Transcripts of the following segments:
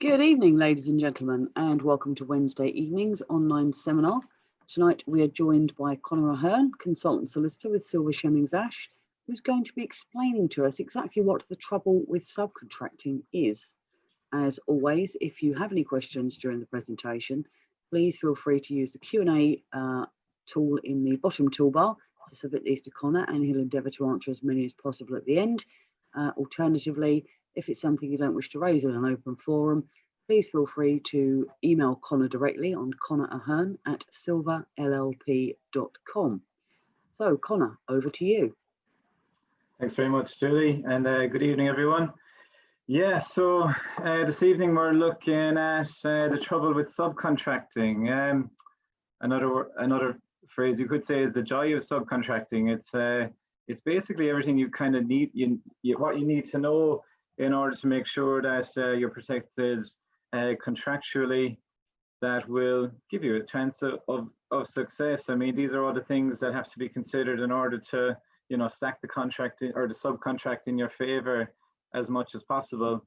Good evening, ladies and gentlemen, and welcome to Wednesday evening's online seminar. Tonight we are joined by Conor Ahern, consultant solicitor with Silver Shemmings Ash, who's going to be explaining to us exactly what the trouble with subcontracting is. As always, if you have any questions during the presentation, please feel free to use the Q&A tool in the bottom toolbar to submit these to Conor, and he'll endeavour to answer as many as possible at the end. Alternatively, if it's something you don't wish to raise in an open forum, please feel free to email Conor directly on conorahern@silverllp.com. So, Conor, over to you. Thanks very much, Julie, and good evening, everyone. Yeah, so this evening we're looking at the trouble with subcontracting. Another phrase you could say is the joy of subcontracting. It's basically everything you kind of need, what you need to know in order to make sure that you're protected contractually, that will give you a chance of success. I mean, these are all the things that have to be considered in order to, stack the contract or the subcontract in your favor as much as possible.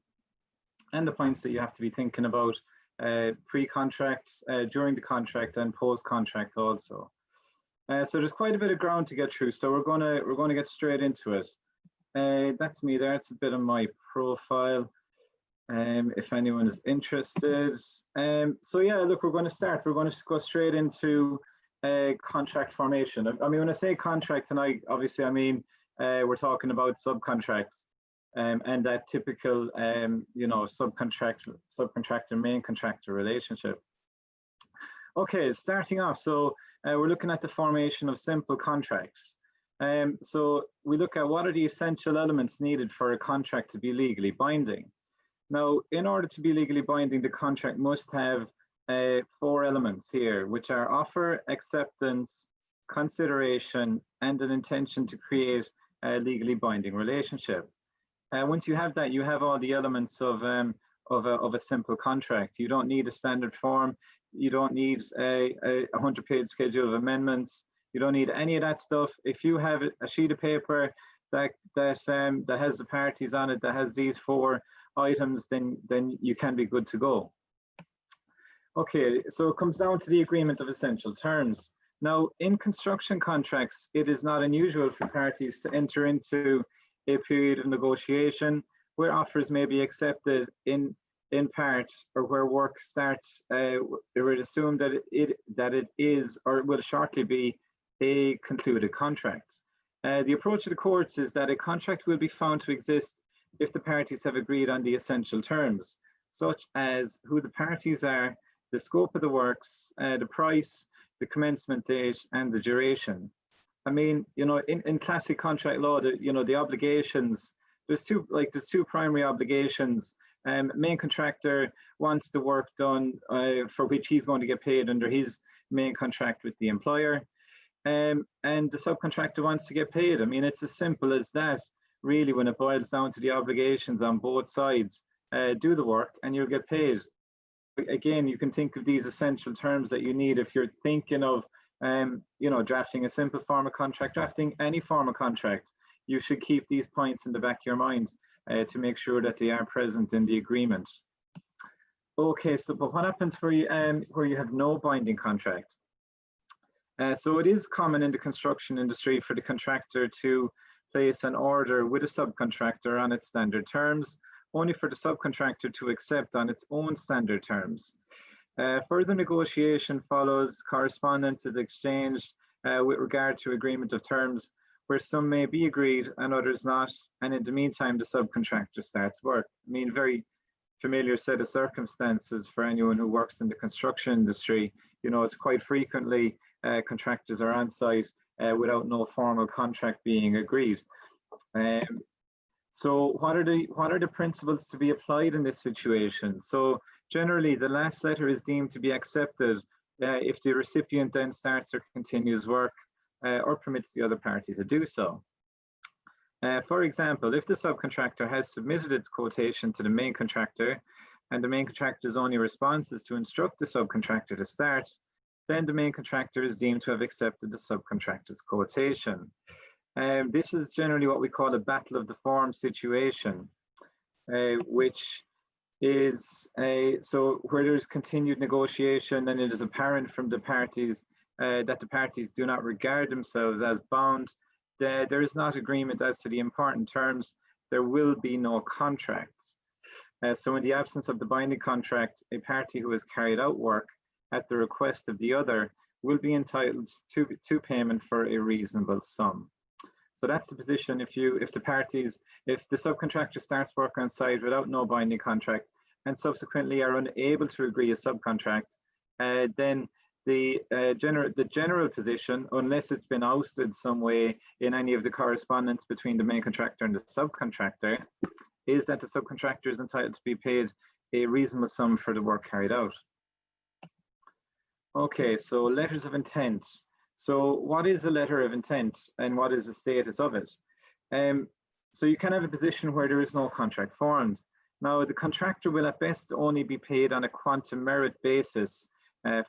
And the points that you have to be thinking about pre-contract, during the contract, and post-contract also. So there's quite a bit of ground to get through. So we're gonna get straight into it. That's me there. It's a bit of my profile. If anyone is interested. So yeah, look, we're going to start. We're going to go straight into contract formation. I mean, when I say contract tonight, obviously, I mean we're talking about subcontracts and that typical, subcontractor main contractor relationship. Okay, starting off. So we're looking at the formation of simple contracts. So we look at what are the essential elements needed for a contract to be legally binding. Now, in order to be legally binding, the contract must have 4 elements here, which are offer, acceptance, consideration, and an intention to create a legally binding relationship. Once you have that, you have all the elements of a simple contract. You don't need a standard form. You don't need a 100-page schedule of amendments. You don't need any of that stuff. If you have a sheet of paper that has the parties on it, that has these 4 items, then you can be good to go. Okay, so it comes down to the agreement of essential terms. Now, in construction contracts, it is not unusual for parties to enter into a period of negotiation where offers may be accepted in part, or where work starts. It would assume that it is or will shortly be a concluded contract. The approach of the courts is that a contract will be found to exist if the parties have agreed on the essential terms, such as who the parties are, the scope of the works, the price, the commencement date, and the duration. I mean, in classic contract law, the obligations, there's two primary obligations. Main contractor wants the work done for which he's going to get paid under his main contract with the employer. And the subcontractor wants to get paid. I mean, it's as simple as that, really, when it boils down to the obligations on both sides. Do the work and you'll get paid. Again, you can think of these essential terms that you need if you're thinking of, drafting a simple form of contract, drafting any form of contract. You should keep these points in the back of your mind to make sure that they are present in the agreement. Okay, so but what happens where you have no binding contract? So it is common in the construction industry for the contractor to place an order with a subcontractor on its standard terms, only for the subcontractor to accept on its own standard terms. Further negotiation follows, correspondence is exchanged with regard to agreement of terms, where some may be agreed and others not, and in the meantime the subcontractor starts work. I mean, very familiar set of circumstances for anyone who works in the construction industry. It's quite frequently contractors are on site without no formal contract being agreed. So what are the principles to be applied in this situation? So generally, the last letter is deemed to be accepted if the recipient then starts or continues work or permits the other party to do so. For example, if the subcontractor has submitted its quotation to the main contractor and the main contractor's only response is to instruct the subcontractor to start, then the main contractor is deemed to have accepted the subcontractor's quotation. This is generally what we call a battle of the form situation, which is so where there's continued negotiation and it is apparent from the parties that the parties do not regard themselves as bound, there is not agreement as to the important terms, there will be no contract. So in the absence of the binding contract, a party who has carried out work at the request of the other will be entitled to payment for a reasonable sum. So that's the position if the subcontractor starts work on site without no binding contract and subsequently are unable to agree a subcontract, then the general position, unless it's been ousted some way in any of the correspondence between the main contractor and the subcontractor, is that the subcontractor is entitled to be paid a reasonable sum for the work carried out. Okay, so letters of intent. So what is a letter of intent and what is the status of it? So you can have a position where there is no contract formed. Now, the contractor will at best only be paid on a quantum merit basis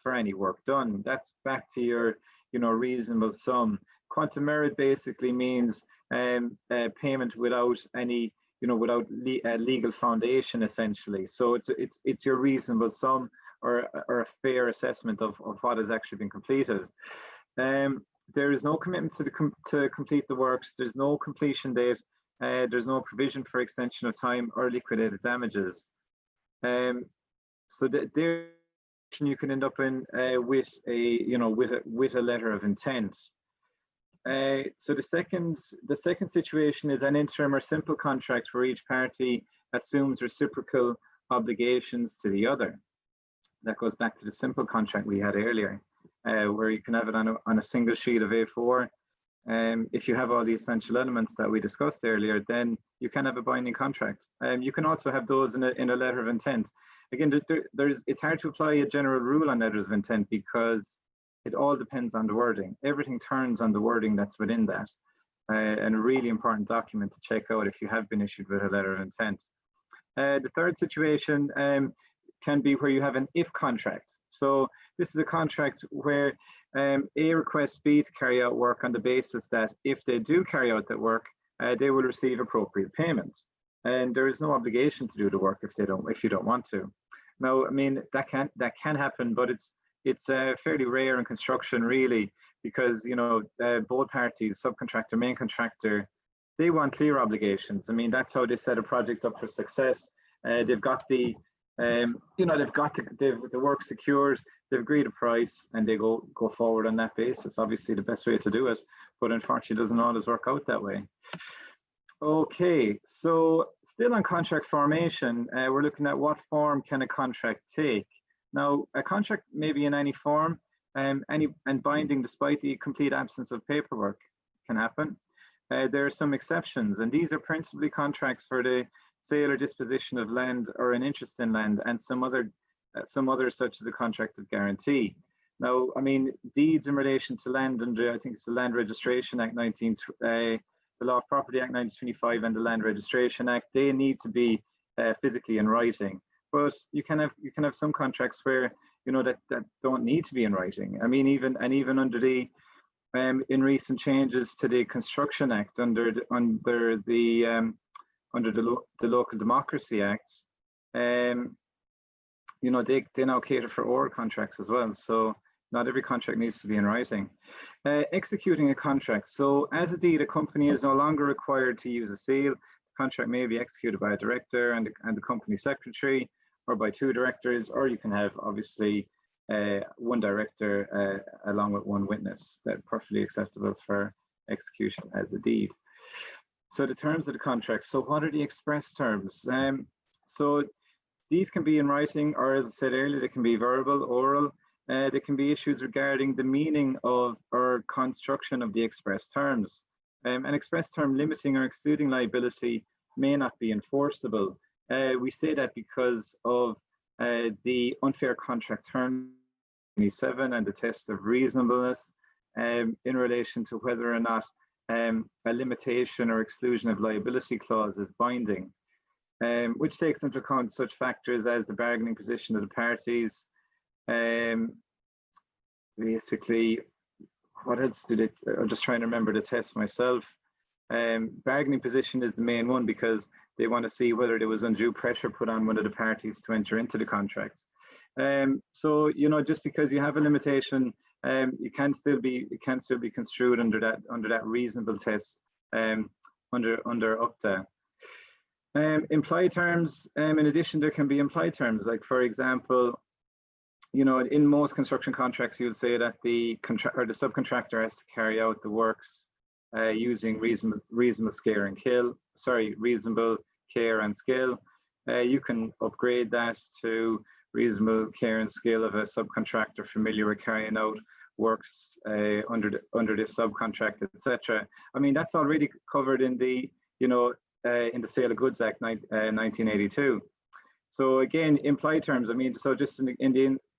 for any work done. That's back to your, reasonable sum. Quantum merit basically means payment without any, without legal foundation, essentially. So it's your reasonable sum or a fair assessment of what has actually been completed. There is no commitment to complete the works. There's no completion date. There's no provision for extension of time or liquidated damages. So there you can end up in with a letter of intent. So the second situation is an interim or simple contract where each party assumes reciprocal obligations to the other. That goes back to the simple contract we had earlier, where you can have it on a single sheet of A4. If you have all the essential elements that we discussed earlier, then you can have a binding contract. You can also have those in a letter of intent. Again, it's hard to apply a general rule on letters of intent because it all depends on the wording. Everything turns on the wording that's within that. And a really important document to check out if you have been issued with a letter of intent. The third situation can be where you have an if contract. So this is a contract where A requests B to carry out work on the basis that if they do carry out that work, they will receive appropriate payment. And there is no obligation to do the work if you don't want to. Now, I mean, that can happen, but it's fairly rare in construction, really, because both parties, subcontractor, main contractor, they want clear obligations. I mean, that's how they set a project up for success. They've got the the work secured, they've agreed a price, and they go forward on that basis. Obviously, the best way to do it, but unfortunately, it doesn't always work out that way. Okay, so still on contract formation, we're looking at what form can a contract take. Now, a contract may be in any form, and binding despite the complete absence of paperwork can happen. There are some exceptions, and these are principally contracts for the sale or disposition of land or an interest in land, and some others such as a contract of guarantee. Now, I mean, deeds in relation to land under, I think it's the Land Registration Act the Law of Property Act 1925 and the Land Registration Act, they need to be physically in writing. But you can have some contracts where that don't need to be in writing. I mean, even under the in recent changes to the Construction Act under the Local Democracy Act, they now cater for oral contracts as well. So not every contract needs to be in writing. Executing a contract. So as a deed, a company is no longer required to use a seal. The contract may be executed by a director and the company secretary, or by two directors, or you can have obviously one director along with one witness. That's perfectly acceptable for execution as a deed. So the terms of the contract. So what are the express terms? So these can be in writing, or as I said earlier, they can be verbal, oral. There can be issues regarding the meaning of or construction of the express terms. An express term limiting or excluding liability may not be enforceable. We say that because of the unfair contract term 27 and the test of reasonableness in relation to whether or not a limitation or exclusion of liability clause is binding, which takes into account such factors as the bargaining position of the parties. Basically, what else did it? I'm just trying to remember the test myself. Bargaining position is the main one because they want to see whether there was undue pressure put on one of the parties to enter into the contract. So, you know, just because you have a limitation, it can still be construed under that reasonable test, under UPTA. Implied terms, in addition, there can be implied terms, like, for example, you know, in most construction contracts, you'll say that the subcontractor has to carry out the works using reasonable care and skill. You can upgrade that to reasonable care and skill of a subcontractor familiar with carrying out works under this subcontract, etc. I mean, that's already covered in the, you know, in the Sale of Goods Act 1982. So again, implied terms, I mean, so just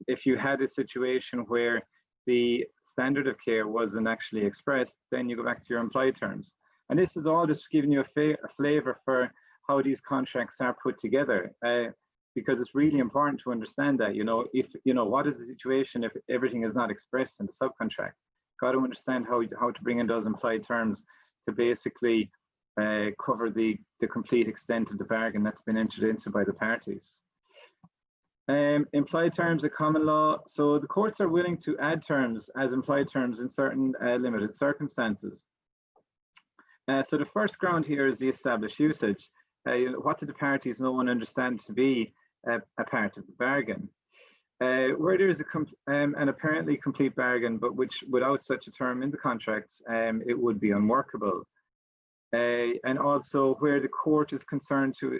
if you had a situation where the standard of care wasn't actually expressed, then you go back to your implied terms. And this is all just giving you a flavor for how these contracts are put together, because it's really important to understand that, you know, if, you know, what is the situation if everything is not expressed in the subcontract? Got to understand how to bring in those implied terms to basically cover the complete extent of the bargain that's been entered into by the parties. Implied terms of common law. So the courts are willing to add terms as implied terms in certain limited circumstances. So the first ground here is the established usage. What do the parties know and understand to be a part of the bargain? Where there is an apparently complete bargain, but which without such a term in the contract, it would be unworkable. And also where the court is concerned to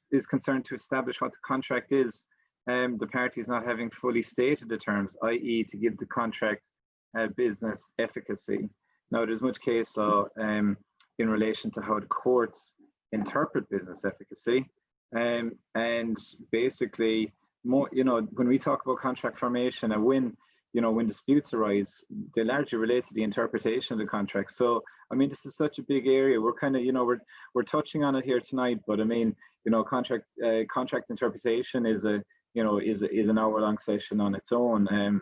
establish what the contract is, the parties not having fully stated the terms, i.e. to give the contract business efficacy. Now, there's much case law in relation to how the courts interpret business efficacy, and basically, you know, when we talk about contract formation and when disputes arise, they largely relate to the interpretation of the contract. So, I mean, this is such a big area. We're kind of, you know, we're touching on it here tonight, but I mean, you know, contract interpretation is an hour-long session on its own.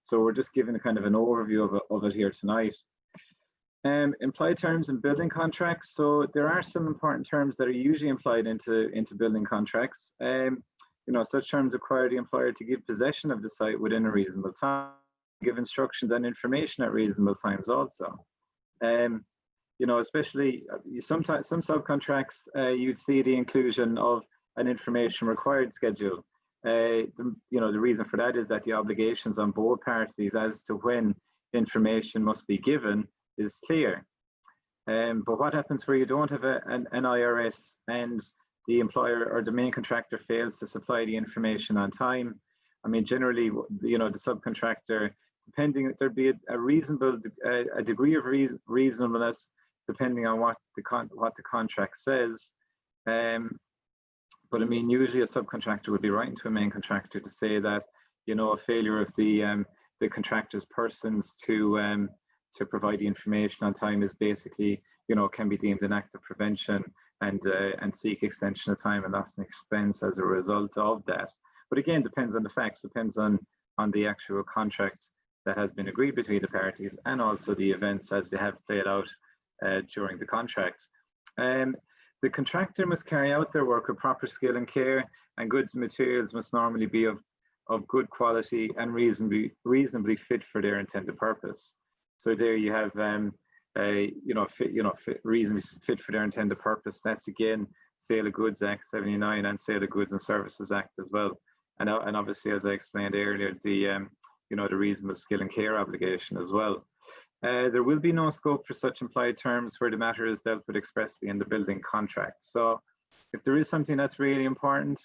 So we're just giving a kind of an overview of it here tonight. Implied terms in building contracts. So there are some important terms that are usually implied into building contracts. You know, such terms require the employer to give possession of the site within a reasonable time, give instructions and information at reasonable times also. You know, especially sometimes some subcontracts, you'd see the inclusion of an information required schedule. You know, the reason for that is that the obligations on both parties as to when information must be given is clear. But what happens where you don't have an IRS and the employer or the main contractor fails to supply the information on time? I mean, generally, you know, the subcontractor, depending, there'd be a reasonable, a degree of reasonableness depending on what the contract says. But I mean, usually a subcontractor would be writing to a main contractor to say that, you know, a failure of the contractor's persons to provide the information on time is basically, you know, can be deemed an act of prevention and seek extension of time and loss and expense as a result of that. But again, depends on the facts, depends on the actual contract that has been agreed between the parties and also the events as they have played out during the contract. The contractor must carry out their work with proper skill and care, and goods and materials must normally be of good quality and reasonably fit for their intended purpose. So there you have reasonably fit for their intended purpose. That's again Sale of Goods Act 79 and Sale of Goods and Services Act as well. And obviously, as I explained earlier, the reasonable skill and care obligation as well. There will be no scope for such implied terms where the matter is dealt with expressly in the building contract. So if there is something that's really important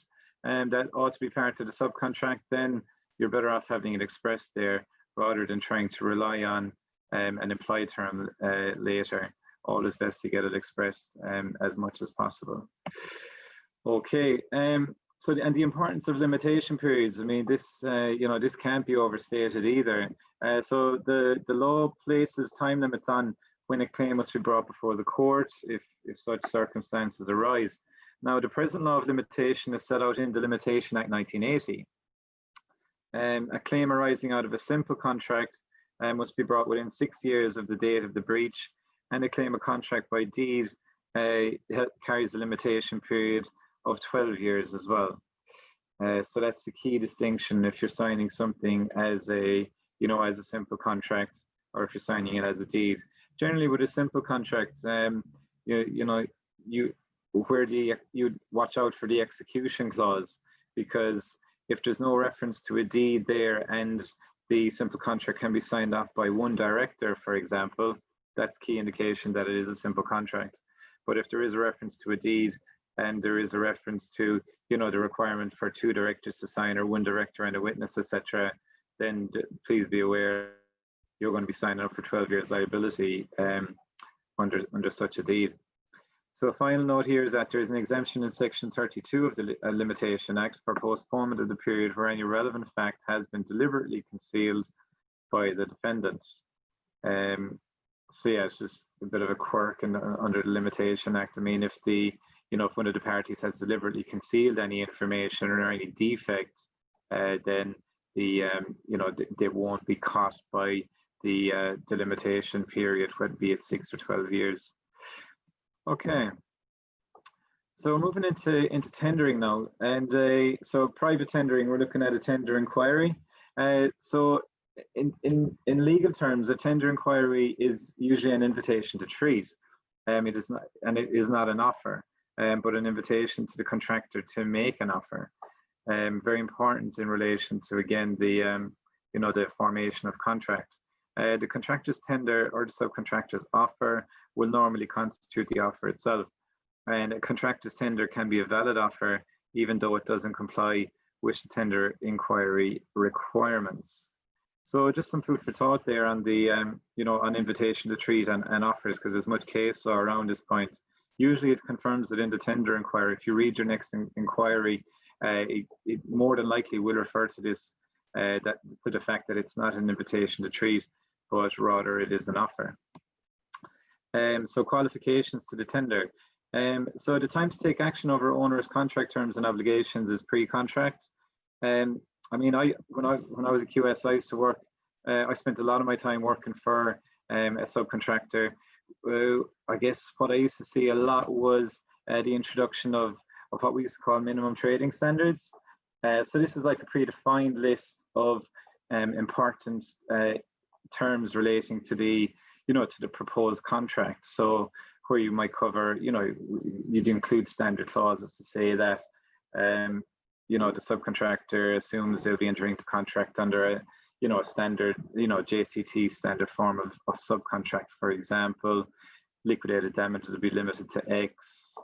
and that ought to be part of the subcontract, then you're better off having it expressed there rather than trying to rely on an implied term later. Always best to get it expressed as much as possible. Okay, so and the importance of limitation periods. I mean, this this can't be overstated either. So the law places time limits on when a claim must be brought before the court if such circumstances arise. Now, the present law of limitation is set out in the Limitation Act 1980. A claim arising out of a simple contract must be brought within 6 years of the date of the breach, and a claim of contract by deed carries a limitation period of 12 years as well. So that's the key distinction if you're signing something as a, as a simple contract, or if you're signing it as a deed. Generally, with a simple contract, you'd watch out for the execution clause, because if there's no reference to a deed there and the simple contract can be signed off by one director, for example, that's key indication that it is a simple contract. But if there is a reference to a deed and there is a reference to, the requirement for 2 directors to sign, or 1 director and a witness, etc., then please be aware you're going to be signing up for 12 years liability under such a deed. So a final note here is that there is an exemption in section 32 of the Limitation Act for postponement of the period where any relevant fact has been deliberately concealed by the defendant. So yeah, it's just a bit of a quirk under the Limitation Act. I mean, if if one of the parties has deliberately concealed any information or any defect, then they won't be caught by the limitation period, whether be it 6 or 12 years. Okay, so moving into tendering now, and so private tendering, we're looking at a tender inquiry. So in legal terms, a tender inquiry is usually an invitation to treat. It is not an offer, but an invitation to the contractor to make an offer. Very important in relation to, again, the the formation of contract. The contractor's tender or the subcontractor's offer will normally constitute the offer itself. And a contractor's tender can be a valid offer even though it doesn't comply with the tender inquiry requirements. So just some food for thought there on the on invitation to treat and offers, because there's much case law around this point. Usually it confirms that in the tender inquiry, if you read your next inquiry, it more than likely will refer to this to the fact that it's not an invitation to treat, but rather it is an offer. So qualifications to the tender. So the time to take action over onerous contract terms and obligations is pre-contract. I mean, when I was a QS, I used to work. I spent a lot of my time working for a subcontractor. I guess what I used to see a lot was the introduction of what we used to call minimum trading standards. So this is like a predefined list of important terms relating to the to the proposed contract. So where you might cover, you'd include standard clauses to say that the subcontractor assumes they'll be entering the contract under a a standard JCT standard form of subcontract, for example. Liquidated damages will be limited to X.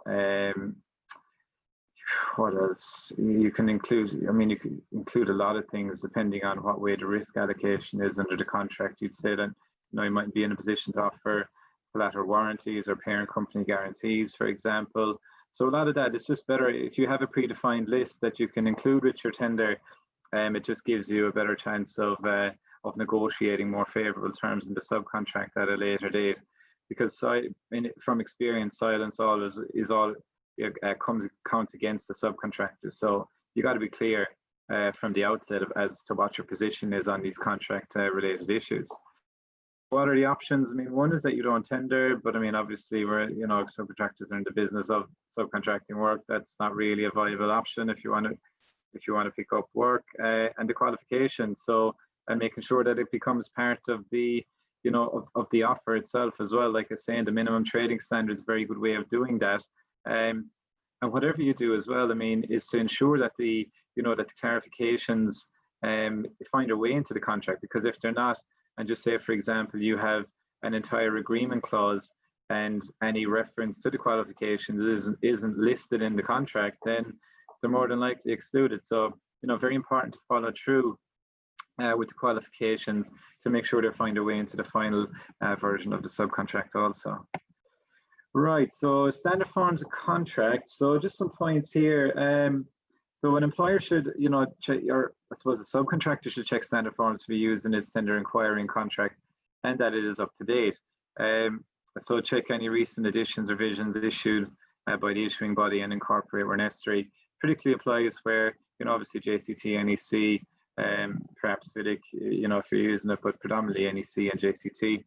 What else? You can include, you can include a lot of things depending on what way the risk allocation is under the contract. You'd say that you might be in a position to offer collateral warranties or parent company guarantees, for example. So a lot of that is just better if you have a predefined list that you can include with your tender. It just gives you a better chance of negotiating more favorable terms in the subcontract at a later date. Because from experience, silence counts against the subcontractors. So you got to be clear from the outset as to what your position is on these contract related issues. What are the options? One is that you don't tender, but obviously we're subcontractors are in the business of subcontracting work. That's not really a viable option if you want to pick up work, and the qualifications. So and making sure that it becomes part of the of the offer itself as well. Like I was saying, the minimum trading standard is a very good way of doing that. And whatever you do as well, is to ensure that the that the clarifications find a way into the contract, because if they're not, and just say, for example, you have an entire agreement clause and any reference to the qualifications isn't listed in the contract, then they're more than likely excluded. So, very important to follow through with the qualifications to make sure they find a way into the final version of the subcontract also. Right, so standard forms of contract. So just some points here. So an employer should, check, or I suppose a subcontractor should check standard forms to be used in its tender inquiry and contract, and that it is up to date. So check any recent additions or revisions issued by the issuing body and incorporate where necessary. Particularly applies where, obviously JCT, NEC, perhaps FIDIC, if you're using it, but predominantly NEC and JCT.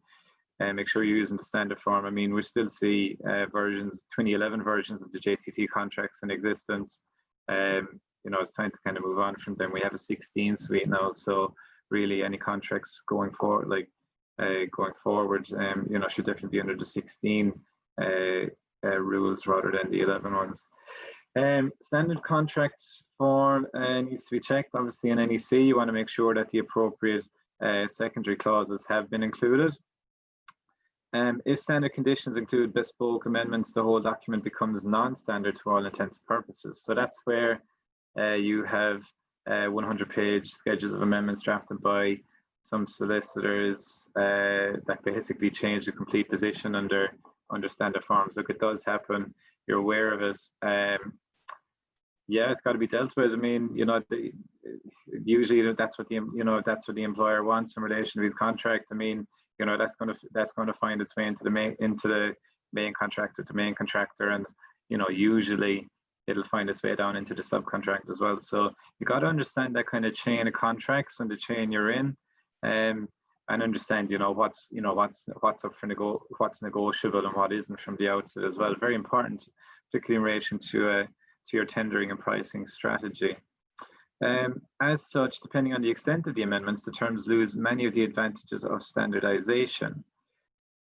make sure you're using the standard form. I mean, we still see 2011 versions of the JCT contracts in existence. You know, it's time to kind of move on from them. We have a 16 suite now, so really any contracts going forward, you know, should definitely be under the 16 rules rather than the 11 ones. Standard contract form needs to be checked. Obviously, in NEC, you want to make sure that the appropriate secondary clauses have been included. If standard conditions include bespoke amendments, the whole document becomes non-standard to all intents and purposes. So that's where you have 100-page schedules of amendments drafted by some solicitors that basically change the complete position under standard forms. Look, it does happen. You're aware of it. Yeah, it's got to be dealt with. I mean, you know, usually that's what the employer wants in relation to these contracts. I mean, you know, that's going to find its way into the main contract with the main contractor, and you know, usually it'll find its way down into the subcontract as well. So you got to understand that kind of chain of contracts and the chain you're in, and understand, you know, what's up for what's negotiable and what isn't from the outset as well. Very important, particularly in relation to your tendering and pricing strategy. As such, depending on the extent of the amendments, the terms lose many of the advantages of standardization.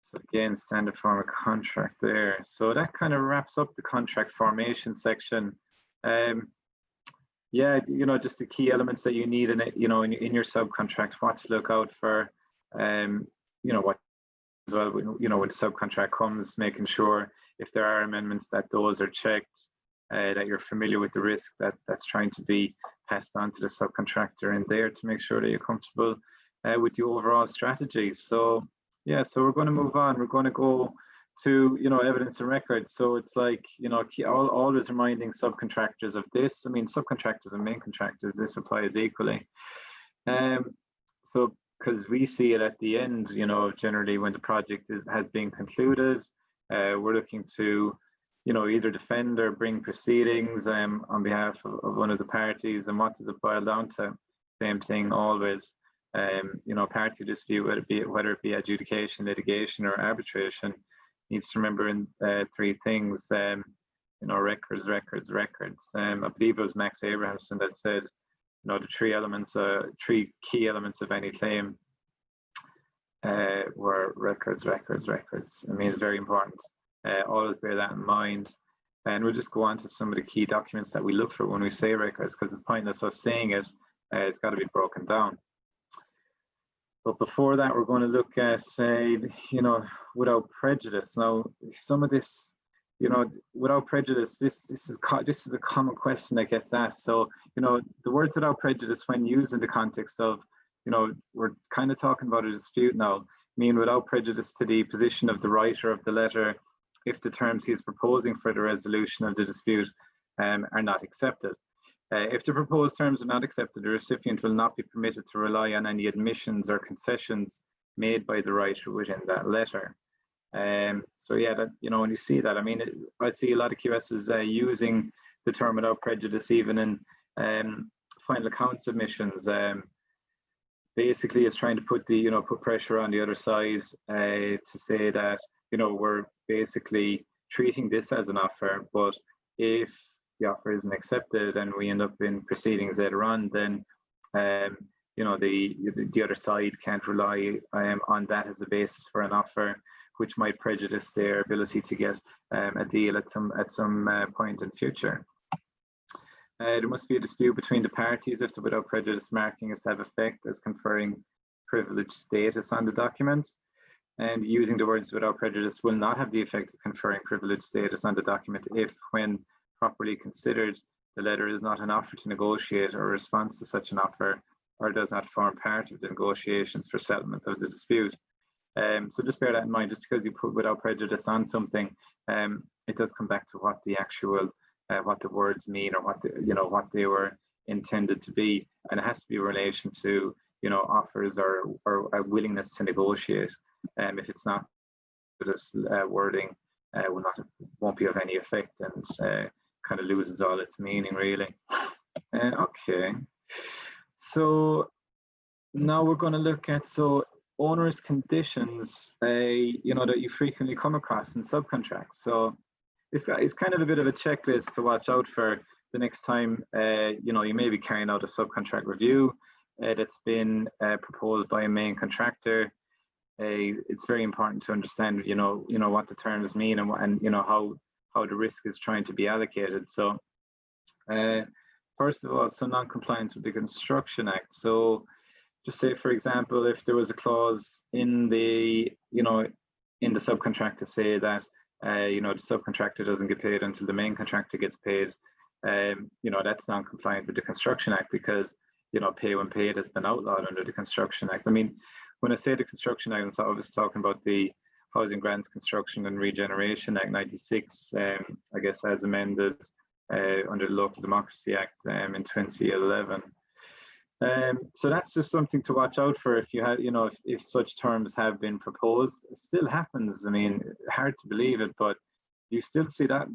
So again, standard form of contract there. So that kind of wraps up the contract formation section. Yeah, you know, just the key elements that you need in it, you know, in your subcontract, what to look out for, you know, what as well, you know, when the subcontract comes, making sure if there are amendments that those are checked, that you're familiar with the risk that's trying to be passed on to the subcontractor in there to make sure that you're comfortable with the overall strategy. So yeah, so we're going to move on. We're going to go to, you know, evidence and records. So it's like, you know, always reminding subcontractors of this. I mean, subcontractors and main contractors, this applies equally. So because we see it at the end, you know, generally when the project has been concluded, we're looking to, you know, either defend or bring proceedings on behalf of one of the parties. And what does it boil down to? Same thing always. You know, party dispute, whether it be adjudication, litigation, or arbitration, needs to remember in three things. You know, records. I believe it was Max Abrahamson that said, you know, the three key elements of any claim were records. I mean, it's very important. Always bear that in mind. And we'll just go on to some of the key documents that we look for when we say records, because it's pointless us saying it, it's got to be broken down. But before that, we're going to look at, you know, without prejudice. Now, some of this, you know, without prejudice, this is a common question that gets asked. So, you know, the words without prejudice, when used in the context of, you know, we're kind of talking about a dispute now, mean without prejudice to the position of the writer of the letter, if the terms he is proposing for the resolution of the dispute are not accepted. If the proposed terms are not accepted, the recipient will not be permitted to rely on any admissions or concessions made by the writer within that letter. So yeah, that, you know, when you see that, I mean, I'd see a lot of QSs using the term without prejudice even in final account submissions. Basically, it's trying to put pressure on the other side to say that, you know, we're basically treating this as an offer, but if the offer isn't accepted and we end up in proceedings later on, then you know, the other side can't rely on that as a basis for an offer, which might prejudice their ability to get a deal at some point in future. There must be a dispute between the parties if the without prejudice marking is to have effect as conferring privileged status on the document. And using the words without prejudice will not have the effect of conferring privileged status on the document if, when properly considered, the letter is not an offer to negotiate or a response to such an offer, or does not form part of the negotiations for settlement of the dispute. So just bear that in mind. Just because you put without prejudice on something, it does come back to what the actual what the words mean, or what they were intended to be, and it has to be in relation to, you know, offers or a willingness to negotiate. If it's not, this wording won't be of any effect, and kind of loses all its meaning, really. Okay, so now we're going to look at, so onerous conditions, that you frequently come across in subcontracts. So it's kind of a bit of a checklist to watch out for the next time, you may be carrying out a subcontract review that's been proposed by a main contractor. It's very important to understand, what the terms mean and how the risk is trying to be allocated. So, first of all, so non-compliance with the Construction Act. So, just say, for example, if there was a clause in the subcontract to say that, the subcontractor doesn't get paid until the main contractor gets paid, that's non-compliant with the Construction Act because, pay when paid has been outlawed under the Construction Act. I mean, when I say the Construction Act, I was talking about the Housing Grants, Construction and Regeneration Act 96, I guess as amended under the Local Democracy Act in 2011. So that's just something to watch out for if you had, if such terms have been proposed. It still happens. I mean, hard to believe it, but you still see that.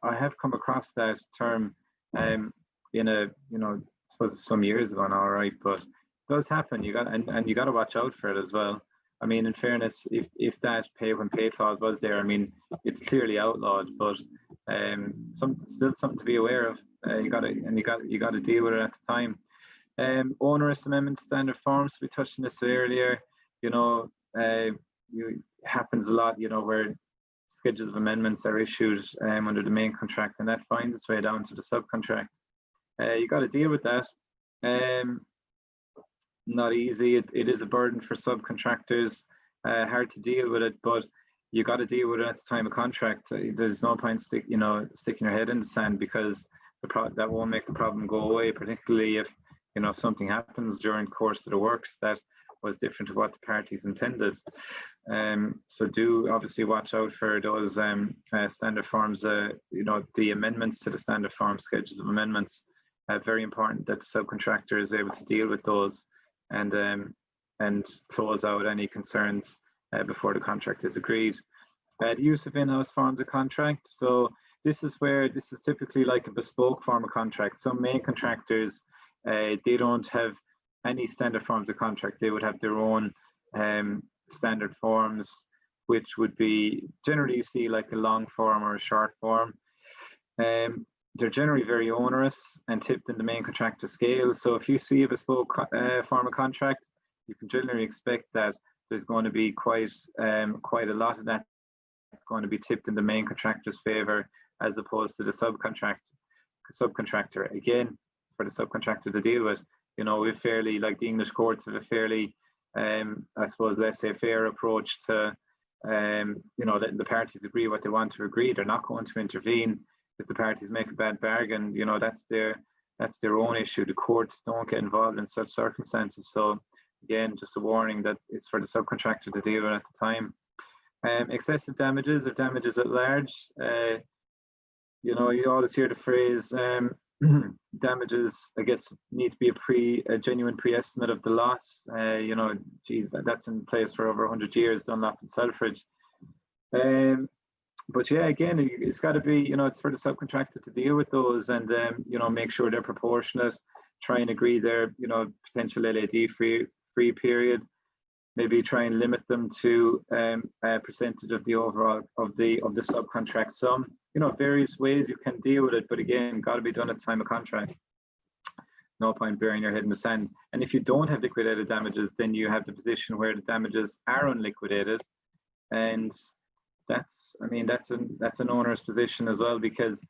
I have come across that term in a, I suppose some years ago now, right? But it does happen. You got and you got to watch out for it as well. I mean, in fairness, if that pay when paid clause was there, I mean, it's clearly outlawed, but still something to be aware of. You got to deal with it at the time. Onerous amendment standard forms, we touched on this earlier. Happens a lot, where schedules of amendments are issued under the main contract, and that finds its way down to the subcontract. You got to deal with that. Not easy. It is a burden for subcontractors. Hard to deal with it, but you got to deal with it at the time of contract. There's no point sticking your head in the sand because that won't make the problem go away, particularly if something happens during the course of the works that was different to what the parties intended. So do obviously watch out for those standard forms, the amendments to the standard form schedules of amendments. Very important that the subcontractor is able to deal with those and close out any concerns before the contract is agreed. The use of in-house forms of contract. So this is typically like a bespoke form of contract. Some main contractors, they don't have any standard forms of contract. They would have their own standard forms, which would be generally you see like a long form or a short form. They're generally very onerous and tipped in the main contractor scale. So if you see a bespoke form of contract, you can generally expect that there's going to be quite a lot of that that's going to be tipped in the main contractor's favor as opposed to the subcontractor. Again, for the subcontractor to deal with. We've fairly, like the English courts have a fairly, I suppose, let's say fair approach to, letting the parties agree what they want to agree. They're not going to intervene if the parties make a bad bargain. That's their own issue. The courts don't get involved in such circumstances. So again, just a warning that it's for the subcontractor to deal with at the time. Excessive damages or damages at large. You always hear the phrase, damages, I guess, need to be a genuine pre-estimate of the loss. That's in place for over 100 years, Dunlop and Selfridge. But yeah, again, it's got to be, it's for the subcontractor to deal with those and, make sure they're proportionate, try and agree their, potential LAD free period, maybe try and limit them to a percentage of the overall of the subcontract sum. Various ways you can deal with it, but again, got to be done at the time of contract. No point burying your head in the sand. And if you don't have liquidated damages, then you have the position where the damages are unliquidated, and that's an onerous position as well, because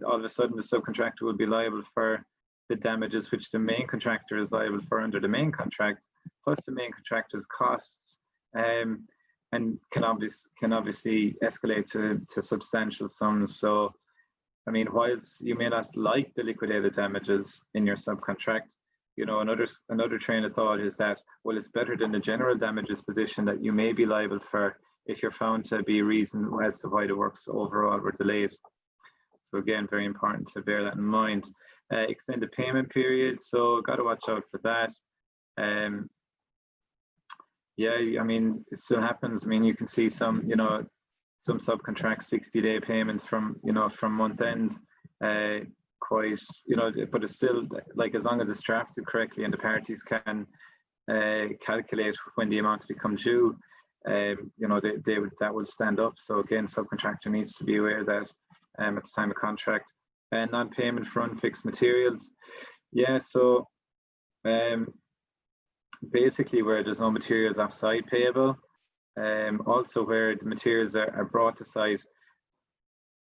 all of a sudden the subcontractor will be liable for the damages which the main contractor is liable for under the main contract, plus the main contractor's costs, and can obviously escalate to substantial sums. So, whilst you may not like the liquidated damages in your subcontract, another train of thought is that, well, it's better than the general damages position that you may be liable for if you're found to be a reason as to why the works overall were delayed. So again, very important to bear that in mind. Extended payment periods, so got to watch out for that. It still happens. You can see some subcontracts 60-day payments from month end, but it's still, like, as long as it's drafted correctly and the parties can calculate when the amounts become due, that will stand up. So again, subcontractor needs to be aware that at the time of contract. And non-payment for unfixed materials. Yeah, so basically where there's no materials offsite payable, also where the materials are brought to site,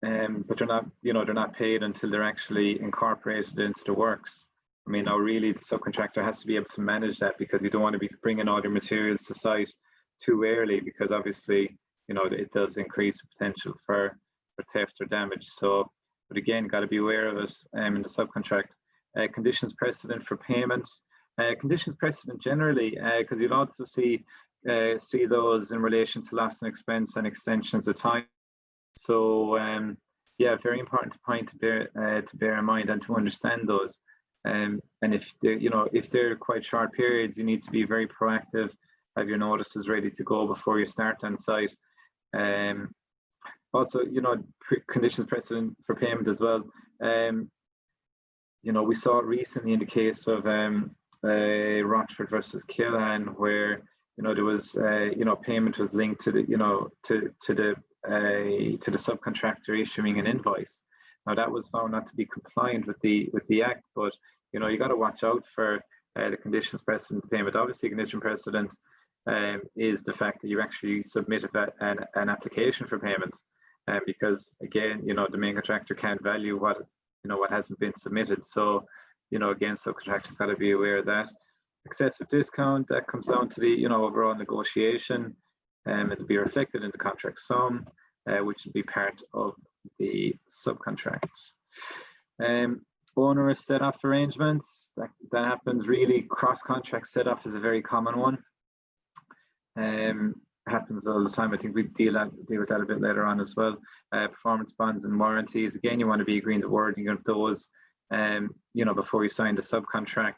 but they're not paid until they're actually incorporated into the works. I mean, now really the subcontractor has to be able to manage that, because you don't want to be bringing all your materials to site too early, because obviously, it does increase the potential for theft or damage. So, but again, got to be aware of it in the subcontract. Conditions precedent for payment. Conditions precedent generally, because you'll also see those in relation to loss and expense and extensions of time. So yeah, very important point to bear in mind and to understand those. And if they're quite short periods, you need to be very proactive, have your notices ready to go before you start on site. Also, conditions precedent for payment as well. We saw it recently in the case of Rochford versus Kilhan, where there was payment was linked to the subcontractor issuing an invoice. Now that was found not to be compliant with the act, but you got to watch out for the conditions precedent payment. Obviously, condition precedent is the fact that you actually submit an application for payment, because again, the main contractor can't value what hasn't been submitted. So, again, subcontractors got to be aware of that. Excessive discount, that comes down to the overall negotiation, and it'll be reflected in the contract sum, which will be part of the subcontract. Onerous set-off arrangements, that happens really. Cross-contract set-off is a very common one. Happens all the time. I think we deal with that a bit later on as well. Performance bonds and warranties. Again, you want to be agreeing the wording of those, before you sign the subcontract.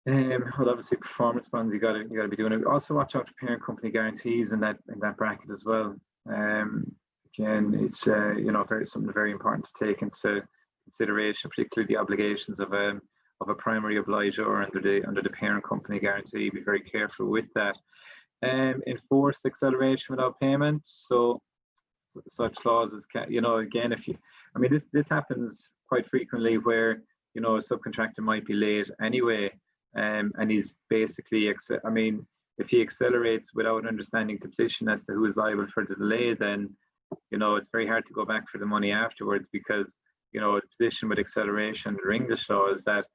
Well, obviously, performance bonds you got to be doing it. Also, watch out for parent company guarantees in that bracket as well. Again, it's something very important to take into consideration, particularly the obligations of a primary obligor under the parent company guarantee. Be very careful with that. Enforced acceleration without payment. So such clauses can, again, this happens quite frequently where a subcontractor might be late anyway, and he's basically if he accelerates without understanding the position as to who is liable for the delay, then it's very hard to go back for the money afterwards, because the position with acceleration under English law is that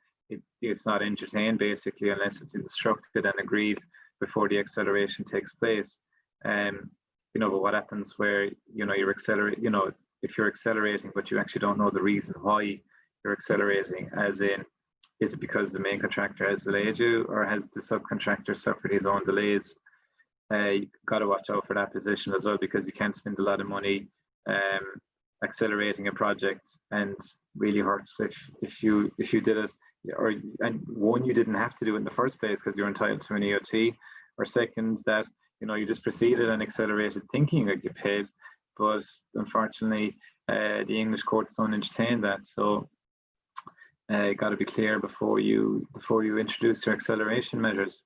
it's not entertained basically unless it's instructed and agreed before the acceleration takes place. But what happens where you're accelerating, if you're accelerating but you actually don't know the reason why you're accelerating, as in, is it because the main contractor has delayed you, or has the subcontractor suffered his own delays? You got to watch out for that position as well, because you can't spend a lot of money accelerating a project, and really hurts if you did it, and one, you didn't have to do it in the first place because you're entitled to an EOT, or second, that you just proceeded and accelerated thinking you'd get paid, but unfortunately the English courts don't entertain that. So you got to be clear before you introduce your acceleration measures.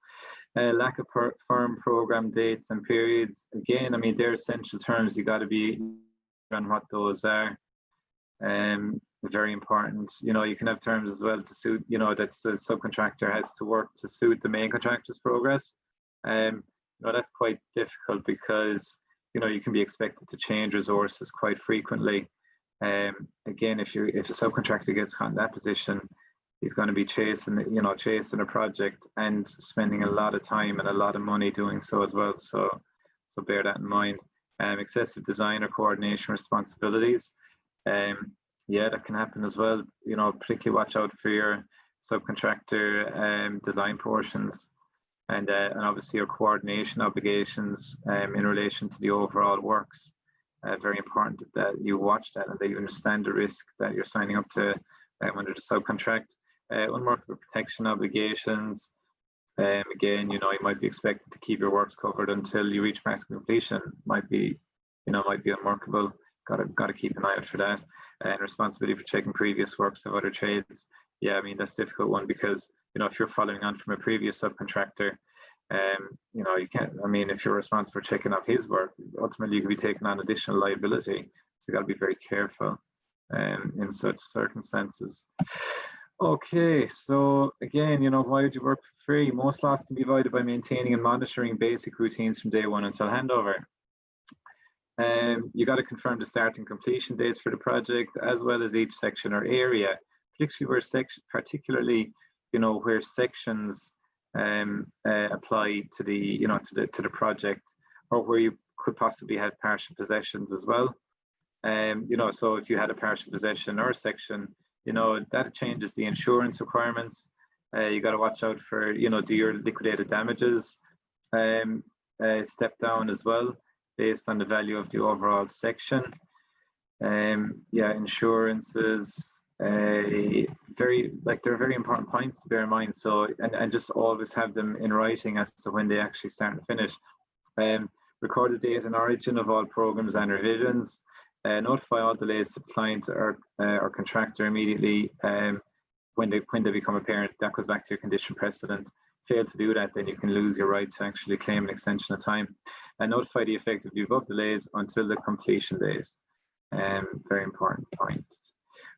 Lack of firm program dates and periods. Again, they're essential terms. You got to be on what those are. Very important. You can have terms as well to suit, that the subcontractor has to work to suit the main contractor's progress. That's quite difficult, because you can be expected to change resources quite frequently. Again, if a subcontractor gets caught in that position, he's going to be chasing a project and spending a lot of time and a lot of money doing so as well. So bear that in mind. Excessive design or coordination responsibilities. Yeah, that can happen as well. Particularly watch out for your subcontractor design portions, and obviously your coordination obligations in relation to the overall works. Very important that you watch that and that you understand the risk that you're signing up to under the subcontract. Unworkable protection obligations. Again, you might be expected to keep your works covered until you reach practical completion. Might be unworkable. Got to keep an eye out for that. And responsibility for checking previous works of other trades. Yeah, that's a difficult one, because if you're following on from a previous subcontractor, you can't, if you're responsible for checking off his work, ultimately you could be taking on additional liability. So you got to be very careful in such circumstances. Okay, so again, why would you work for free? Most loss can be avoided by maintaining and monitoring basic routines from day one until handover. You got to confirm the start and completion dates for the project, as well as each section or area, particularly where sections apply to the project, or where you could possibly have partial possessions as well. So if you had a partial possession or a section, that changes the insurance requirements. You got to watch out for, do your liquidated damages step down as well, based on the value of the overall section. Insurances, they're very important points to bear in mind. So, and just always have them in writing as to when they actually start and finish. Record the date and origin of all programs and revisions. Notify all delays to the client or contractor immediately when they become apparent. That goes back to your condition precedent. Fail to do that, then you can lose your right to actually claim an extension of time. And notify the effect of the above delays until the completion date. Very important point.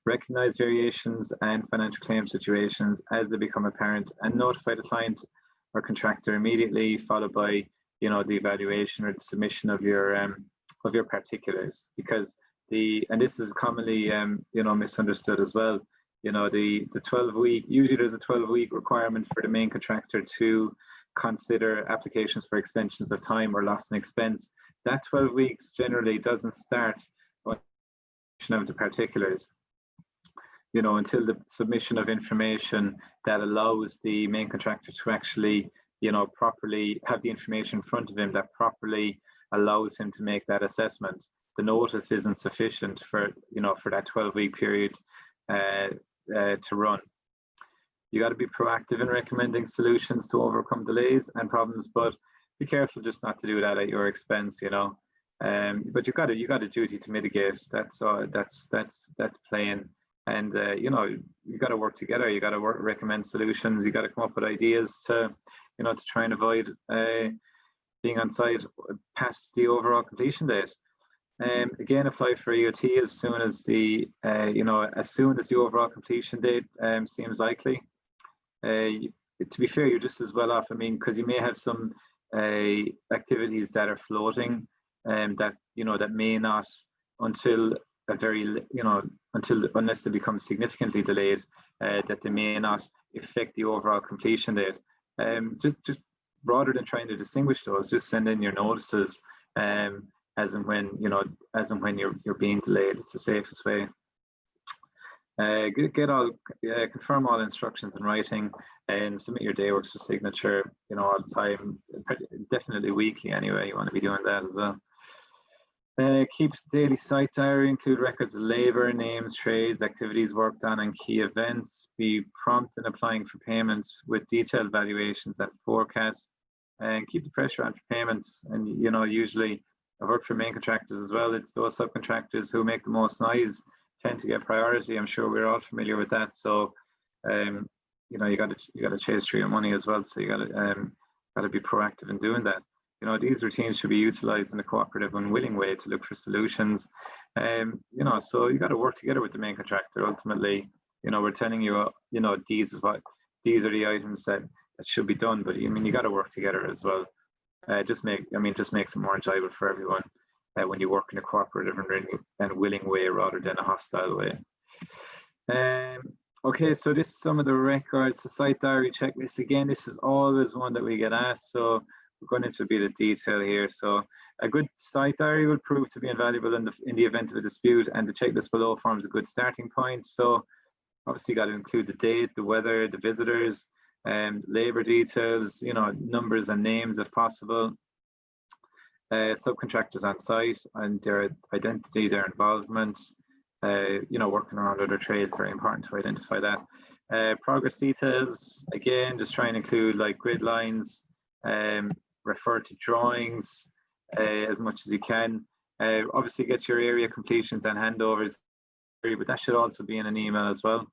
Recognize variations and financial claim situations as they become apparent, and notify the client or contractor immediately, followed by the evaluation or the submission of your particulars. Because and this is commonly misunderstood as well. The 12-week, usually there's a 12-week requirement for the main contractor to consider applications for extensions of time or loss and expense. That 12 weeks generally doesn't start of the particulars, until the submission of information that allows the main contractor to actually, properly have the information in front of him that properly allows him to make that assessment. The notice isn't sufficient for that 12-week period to run. You got to be proactive in recommending solutions to overcome delays and problems, but be careful just not to do that at your expense. But you got a duty to mitigate. That's plain. And you got to work together. You got to recommend solutions. You got to come up with ideas to try and avoid being on site past the overall completion date. Again, apply for EOT as soon as the overall completion date seems likely. To be fair, you're just as well off. Because you may have some activities that are floating, that may not unless they become significantly delayed, that they may not affect the overall completion date. Just rather than trying to distinguish those, just send in your notices as and when you're being delayed. It's the safest way. Confirm all instructions in writing and submit your day works for signature, all the time, definitely weekly anyway. You want to be doing that as well. Keep daily site diary, include records of labor, names, trades, activities worked on, and key events. Be prompt in applying for payments with detailed valuations and forecasts, and keep the pressure on for payments. And usually I've worked for main contractors as well. It's those subcontractors who make the most noise tend to get priority. I'm sure we're all familiar with that. So you got to chase through your money as well. So you got to be proactive in doing that. These routines should be utilized in a cooperative and willing way to look for solutions. So you got to work together with the main contractor. Ultimately, we're telling you, these are the items that should be done, but you got to work together as well. Just makes it more enjoyable for everyone when you work in a cooperative and willing way rather than a hostile way. Okay, so this is some of the records, the site diary checklist. Again, this is always one that we get asked, so we're going into a bit of detail here. So a good site diary will prove to be invaluable in the event of a dispute, and the checklist below forms a good starting point. So obviously you got to include the date, the weather, the visitors, labor details, numbers and names if possible, subcontractors on site and their identity, their involvement, working around other trades, very important to identify that. Progress details, again, just try and include like grid lines, refer to drawings as much as you can. Obviously get your area completions and handovers, but that should also be in an email as well.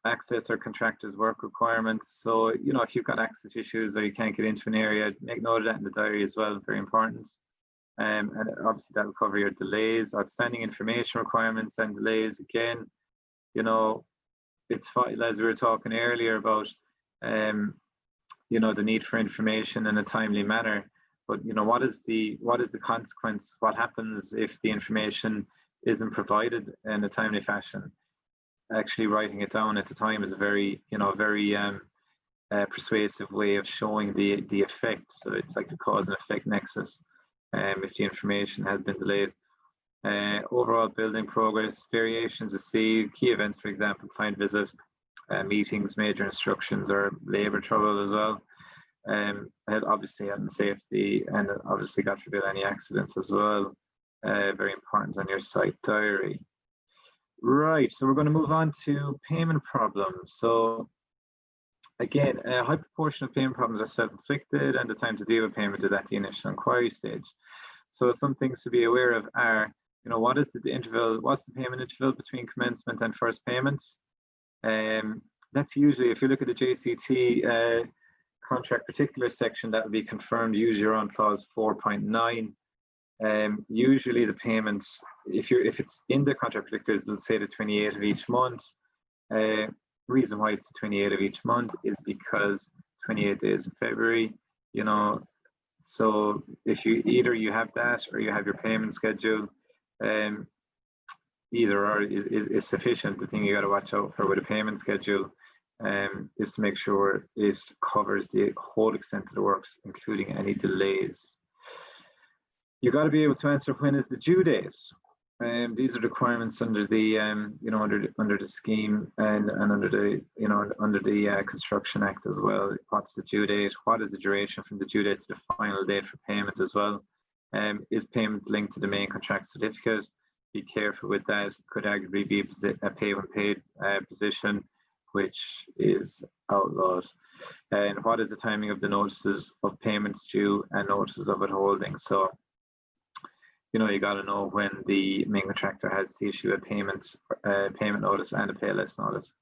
access or contractors' work requirements. So, you know, if you've got access issues or you can't get into an area, make note of that in the diary as well, very important. And obviously that will cover your delays, outstanding information requirements and delays. Again, you know, it's vital, as we were talking earlier about, you know, the need for information in a timely manner. But, you know, what is the consequence? What happens if the information isn't provided in a timely fashion? Actually writing it down at the time is a very, you know, very persuasive way of showing the effect. So it's like a cause and effect nexus if the information has been delayed. Overall building progress, variations received, key events, for example, client visit, meetings, major instructions, or labour trouble as well. Obviously health and safety, and obviously God forbid any accidents as well. Very important on your site diary. Right, so we're going to move on to payment problems. So again, a high proportion of payment problems are self-inflicted, and the time to deal with payment is at the initial inquiry stage. So some things to be aware of are, you know, what's the payment interval between commencement and first payment? That's usually, if you look at the JCT contract particular section, that would be confirmed usually around clause 4.9. Usually the payments, if it's in the contract particulars, let's say the 28th of each month. Reason why it's the 28th of each month is because 28 days in February, you know, so if you you have that or you have your payment schedule, either or is sufficient. The thing you got to watch out for with a payment schedule is to make sure it covers the whole extent of the works, including any delays. You got to be able to answer when is the due date. These are requirements under the you know, under the scheme and under the, you know, under the Construction Act as well. What's the due date? What is the duration from the due date to the final date for payment as well? Is payment linked to the main contract certificate? Be careful with that. Could arguably be a pay when paid position, which is outlawed. And what is the timing of the notices of payments due and notices of withholding? So, you know, you got to know when the main contractor has to issue a payment notice and a pay less notice.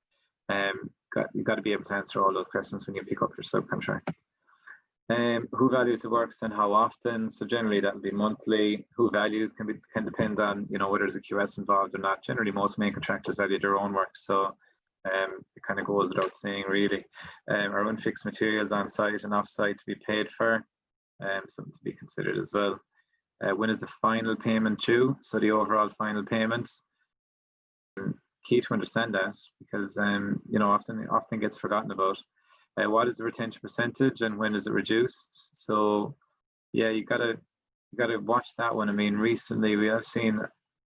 You got to be able to answer all those questions when you pick up your subcontract. Who values the works and how often? So generally that will be monthly. Who values can depend on, you know, whether there's a QS involved or not. Generally, most main contractors value their own work, so it kind of goes without saying, really. Are unfixed materials on site and off site to be paid for? Something to be considered as well. When is the final payment due? So the overall final payment. Key to understand that, because you know, often gets forgotten about. What is the retention percentage and when is it reduced? So yeah, you gotta watch that one. I mean, recently we have seen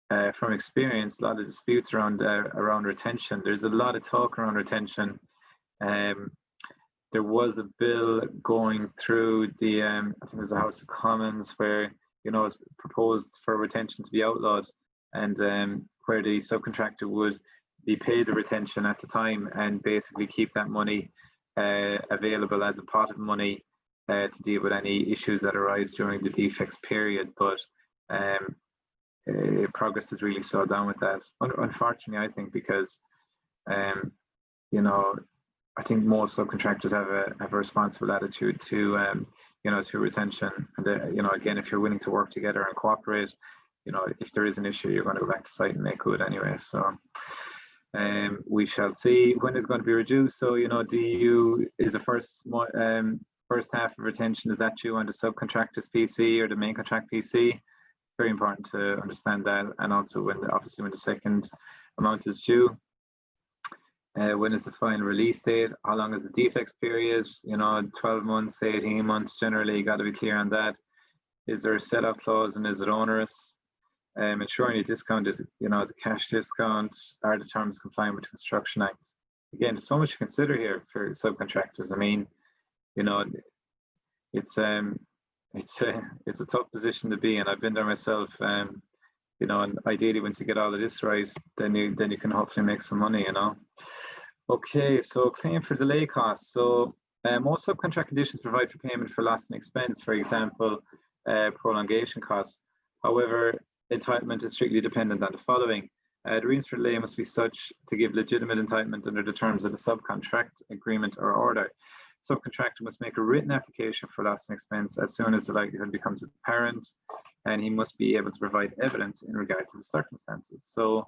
from experience a lot of disputes around retention. There's a lot of talk around retention. There was a bill going through the I think it was the House of Commons where, you know, it's proposed for retention to be outlawed, and where the subcontractor would be paid the retention at the time and basically keep that money available as a pot of money to deal with any issues that arise during the defects period. But progress has really slowed down with that, unfortunately, I think, because you know, I think most subcontractors have a responsible attitude to you know, to retention. And you know, again, if you're willing to work together and cooperate, you know, if there is an issue, you're going to go back to site and make good anyway. So we shall see when it's going to be reduced. So, you know, is the first half of retention, is that due on the subcontractor's PC or the main contract PC? Very important to understand that, and also obviously when the second amount is due. When is the final release date? How long is the defects period? You know, 12 months, 18 months generally. You got to be clear on that. Is there a set-off clause and is it onerous? Ensuring a discount is, you know, is a cash discount. Are the terms compliant with the Construction Act? Again, there's so much to consider here for subcontractors. I mean, you know, it's a tough position to be in. I've been there myself. You know, and ideally, once you get all of this right, then you can hopefully make some money. You know. Okay, so claim for delay costs. So most subcontract conditions provide for payment for loss and expense, for example, prolongation costs. However, entitlement is strictly dependent on the following: The reasons for delay must be such to give legitimate entitlement under the terms of the subcontract, agreement, or order. Subcontractor must make a written application for loss and expense as soon as the likelihood becomes apparent, and he must be able to provide evidence in regard to the circumstances. So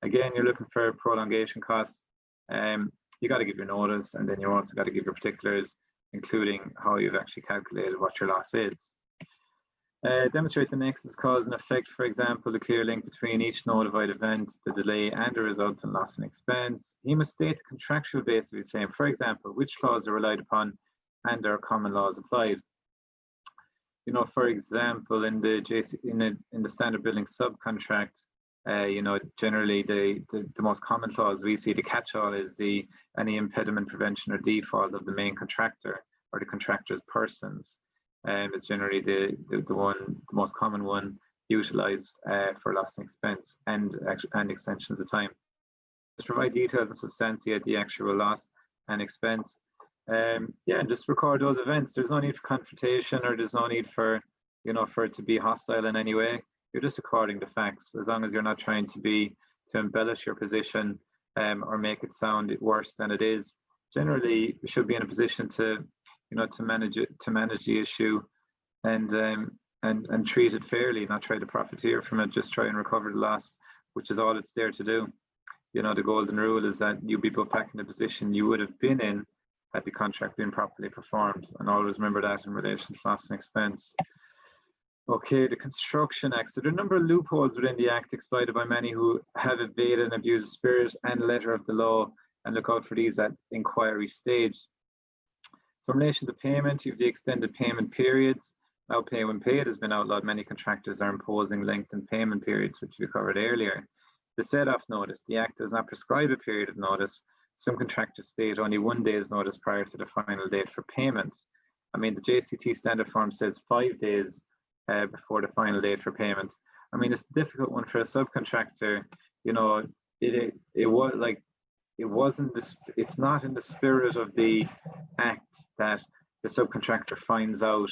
again, you're looking for prolongation costs. You got to give your notice, and then you also got to give your particulars, including how you've actually calculated what your loss is. Demonstrate the nexus, cause and effect, for example, the clear link between each notified event, the delay, and the resultant loss and expense. He must state the contractual basis of his claim, for example, which clause are relied upon and are common laws applied. You know, for example, in the in the standard building subcontract, you know, generally the most common clause we see, the catch-all, is any impediment, prevention, or default of the main contractor or the contractor's persons. It's generally the most common one utilized for loss and expense and extensions of time. Just provide details and substantiate the actual loss and expense. Yeah, and just record those events. There's no need for confrontation, or there's no need for, you know, for it to be hostile in any way. You're just recording the facts, as long as you're not trying to embellish your position or make it sound worse than it is. Generally, you should be in a position to, you know, to manage the issue and treat it fairly, not try to profiteer from it, just try and recover the loss, which is all it's there to do. You know, the golden rule is that you be put back in the position you would have been in had the contract been properly performed, and always remember that in relation to loss and expense. Okay, the Construction Act. So there are a number of loopholes within the Act exploited by many who have evaded and abused the spirit and letter of the law, and look out for these at inquiry stage. So in relation to payment, you have the extended payment periods. Now pay when paid has been outlawed. Many contractors are imposing lengthened payment periods, which we covered earlier. The set-off notice. The Act does not prescribe a period of notice. Some contractors state only 1 day's notice prior to the final date for payment. I mean, the JCT standard form says 5 days before the final date for payment. I mean, it's a difficult one for a subcontractor. You know, it's not in the spirit of the Act that the subcontractor finds out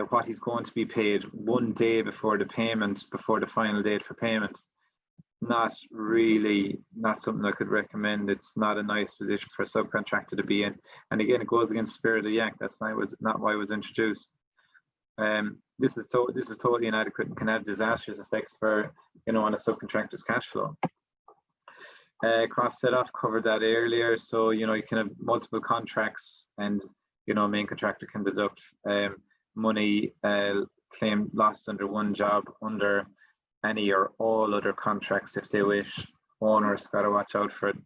what he's going to be paid 1 day before the final date for payment. Not something I could recommend. It's not a nice position for a subcontractor to be in. And again, it goes against the spirit of the Act. That's not why it was introduced. This is totally inadequate and can have disastrous effects for, you know, on a subcontractor's cash flow. Cross set-off, covered that earlier. So, you know, you can have multiple contracts, and, you know, main contractor can deduct money claim lost under one job under any or all other contracts if they wish. Owners got to watch out for it.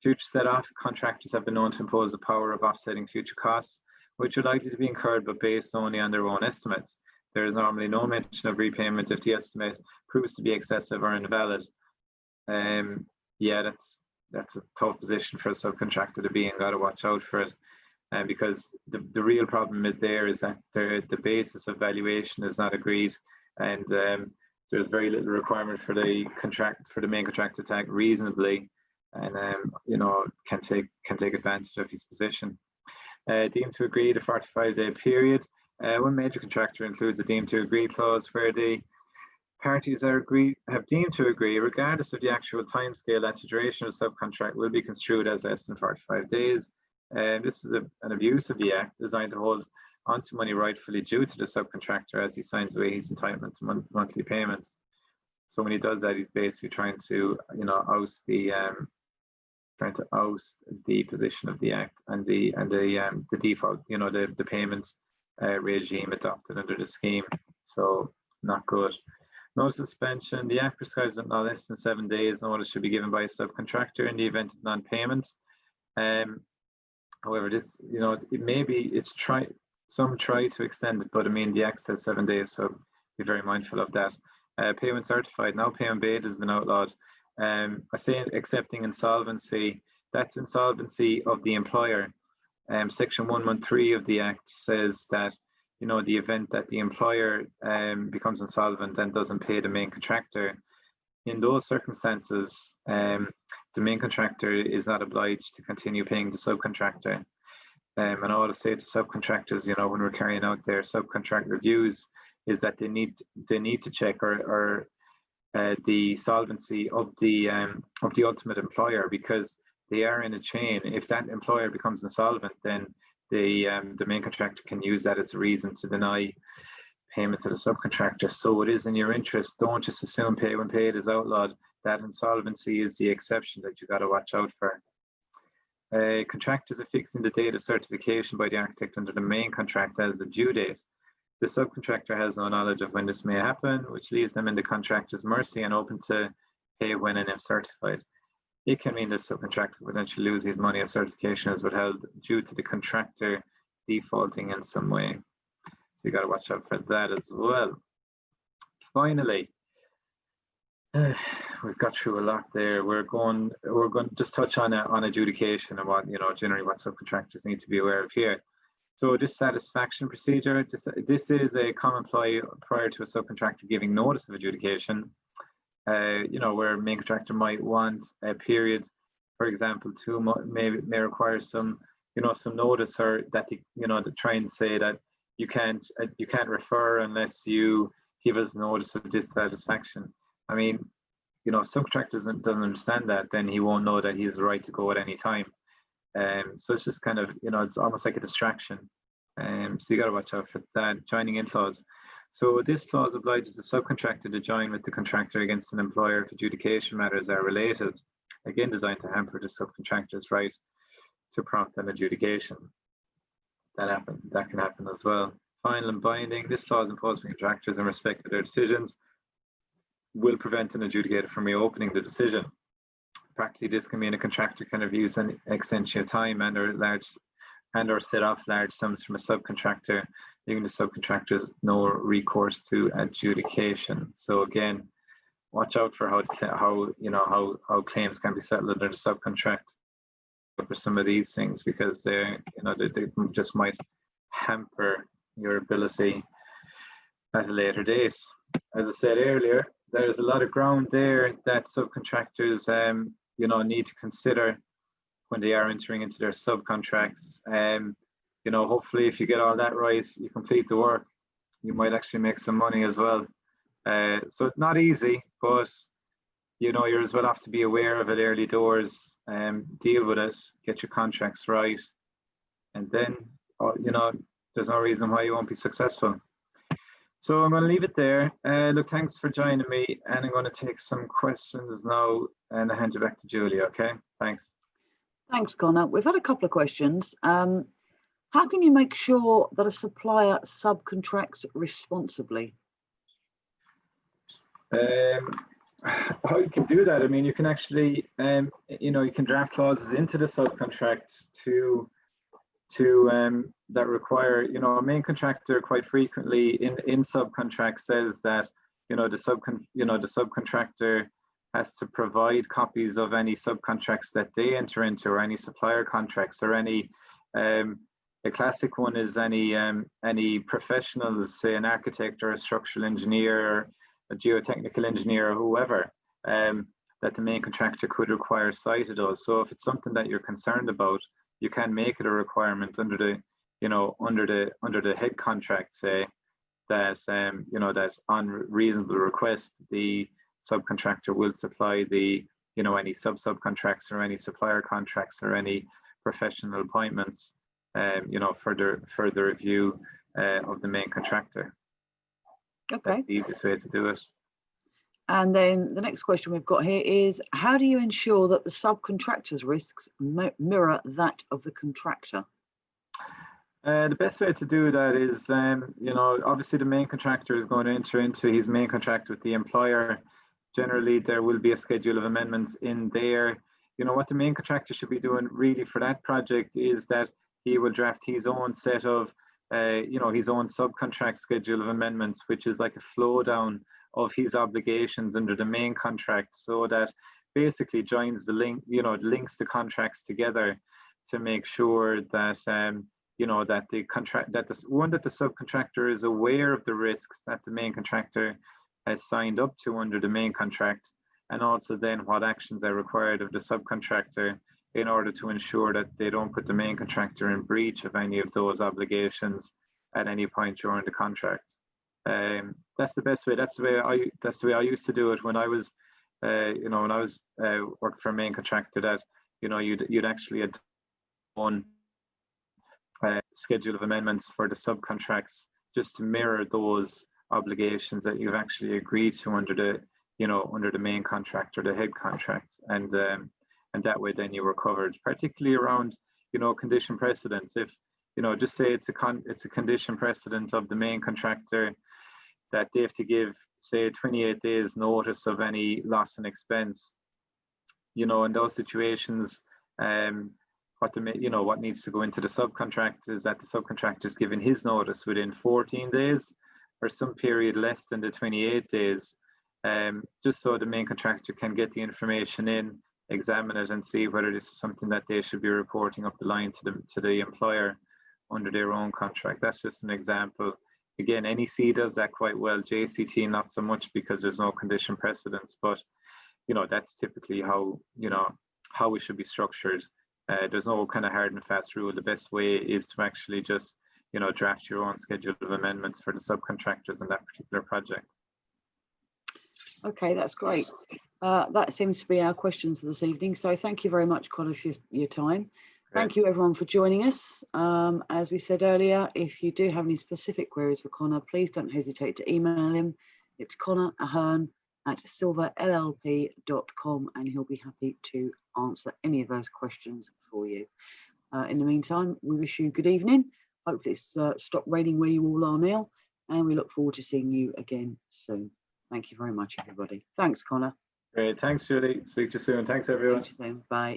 Future set-off, contractors have been known to impose the power of offsetting future costs, which are likely to be incurred but based only on their own estimates. There is normally no mention of repayment if the estimate proves to be excessive or invalid. Yeah, that's a tough position for a subcontractor to be in. Got to watch out for it, because the real problem there is that the basis of valuation is not agreed, and there's very little requirement for the main contractor to act reasonably, and you know, can take advantage of his position. Deemed to agree, the 45-day period. One major contractor includes a deemed to agree clause where the parties have deemed to agree, regardless of the actual timescale, that the duration of subcontract will be construed as less than 45 days. This is an abuse of the Act, designed to hold onto money rightfully due to the subcontractor as he signs away his entitlement to monthly payments. So when he does that, he's basically trying to, you know, oust the position of the Act and the default, you know, the payment regime adopted under the scheme. So not good. No suspension. The Act prescribes that not less than 7 days notice should be given by a subcontractor in the event of non-payment. However, this, you know, some try to extend it, but I mean, the Act says 7 days, so be very mindful of that. Payment certified. Now payment paid has been outlawed. I say accepting insolvency. That's insolvency of the employer. Section 113 of the Act says that, you know, the event that the employer becomes insolvent and doesn't pay the main contractor, in those circumstances, the main contractor is not obliged to continue paying the subcontractor. And all to say to subcontractors, you know, when we're carrying out their subcontract reviews, is that they need to check or the solvency of the ultimate employer, because they are in a chain. If that employer becomes insolvent, then the main contractor can use that as a reason to deny payment to the subcontractor. So it is in your interest. Don't just assume pay when paid is outlawed. That insolvency is the exception that you got to watch out for. Contractors are fixing the date of certification by the architect under the main contract as the due date. The subcontractor has no knowledge of when this may happen, which leaves them in the contractor's mercy and open to pay when and if certified. It can mean the subcontractor could potentially lose his money if certification is withheld due to the contractor defaulting in some way. So you got to watch out for that as well. Finally, we've got through a lot there. We're going to just touch on adjudication and what, generally what subcontractors need to be aware of here. So dissatisfaction procedure, this is a common ploy prior to a subcontractor giving notice of adjudication. Where a main contractor might want a period, for example, 2 months, may require some notice, or that to try and say that you can't refer unless you give us notice of dissatisfaction. I mean, if subcontractor doesn't understand that, then he won't know that he has the right to go at any time. So it's just kind of, it's almost like a distraction. So you got to watch out for that. Joining in clause. So this clause obliges the subcontractor to join with the contractor against an employer if adjudication matters are related. Again, designed to hamper the subcontractor's right to prompt an adjudication. That can happen as well. Final and binding. This clause imposed by contractors in respect to their decisions will prevent an adjudicator from reopening the decision. Practically, this can mean a contractor can abuse an extension of time or set off large sums from a subcontractor, leaving the subcontractors no recourse to adjudication. So again, watch out for how claims can be settled under the subcontract for some of these things, because they just might hamper your ability at a later date. As I said earlier, there's a lot of ground there that subcontractors need to consider when they are entering into their subcontracts. Hopefully if you get all that right, you complete the work, you might actually make some money as well. So it's not easy, but you're as well have to be aware of it early doors, deal with it, get your contracts right, and then there's no reason why you won't be successful. So I'm going to leave it there. Look, thanks for joining me, and I'm going to take some questions now and I'll hand you back to Julia. Okay, thanks. Thanks, Conor. We've had a couple of questions. How can you make sure that a supplier subcontracts responsibly? How you can do that? I mean, you can actually, you can draft clauses into the subcontract to that require, a main contractor quite frequently in subcontract says that, the subcontractor has to provide copies of any subcontracts that they enter into, or any supplier contracts, or any, a classic one is any professionals, say an architect or a structural engineer, a geotechnical engineer, or whoever, that the main contractor could require sight of those. So if it's something that you're concerned about, you can make it a requirement under the head contract, say that that on reasonable request the subcontractor will supply the any subcontracts or any supplier contracts or any professional appointments for the review of the main contractor. Okay. That's the easiest way to do it. And then the next question we've got here is, how do you ensure that the subcontractor's risks mirror that of the contractor? The best way to do that is, obviously the main contractor is going to enter into his main contract with the employer. Generally, there will be a schedule of amendments in there. What the main contractor should be doing really for that project is that he will draft his own set of, his own subcontract schedule of amendments, which is like a flow down of his obligations under the main contract, so that basically joins the link, links the contracts together to make sure that that the contract, that the subcontractor is aware of the risks that the main contractor has signed up to under the main contract, and also then what actions are required of the subcontractor in order to ensure that they don't put the main contractor in breach of any of those obligations at any point during the contract. That's the best way. That's the way I used to do it when I was, when I was working for a main contractor. That you'd actually had one schedule of amendments for the subcontracts just to mirror those obligations that you've actually agreed to under the main contract or the head contract, and that way then you were covered, particularly around condition precedents. If just say it's a condition precedent of the main contractor that they have to give, say, 28 days notice of any loss and expense. In those situations, what needs to go into the subcontract is that the subcontractor is given his notice within 14 days or some period less than the 28 days, just so the main contractor can get the information in, examine it, and see whether this is something that they should be reporting up the line to the employer under their own contract. That's just an example. Again, NEC does that quite well. JCT not so much, because there's no condition precedents, but that's typically how we should be structured. There's no kind of hard and fast rule. The best way is to actually just draft your own schedule of amendments for the subcontractors in that particular project. Okay, that's great. That seems to be our questions for this evening. So thank you very much, Conor, for your time. Thank you everyone for joining us. As we said earlier, if you do have any specific queries for Conor, please don't hesitate to email him. It's Conor Ahern at silverllp.com, and he'll be happy to answer any of those questions for you. In the meantime, we wish you good evening. Hopefully it's stopped raining where you all are now, and we look forward to seeing you again soon. Thank you very much, everybody. Thanks, Conor. Great. Thanks, Julie. Speak to you soon. Thanks, everyone. Speak to you soon. Bye.